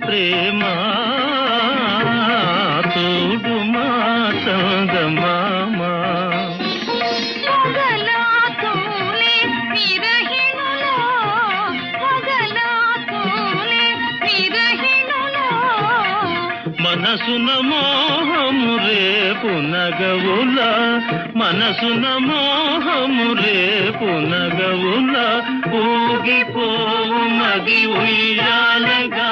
ప్రేమ తోడు మా చందమామ మనసున మోహము రేపు నగవుల మనసున మోహము రేపు నగవుల ఊగిపోవు మది ఉయ్యాలగా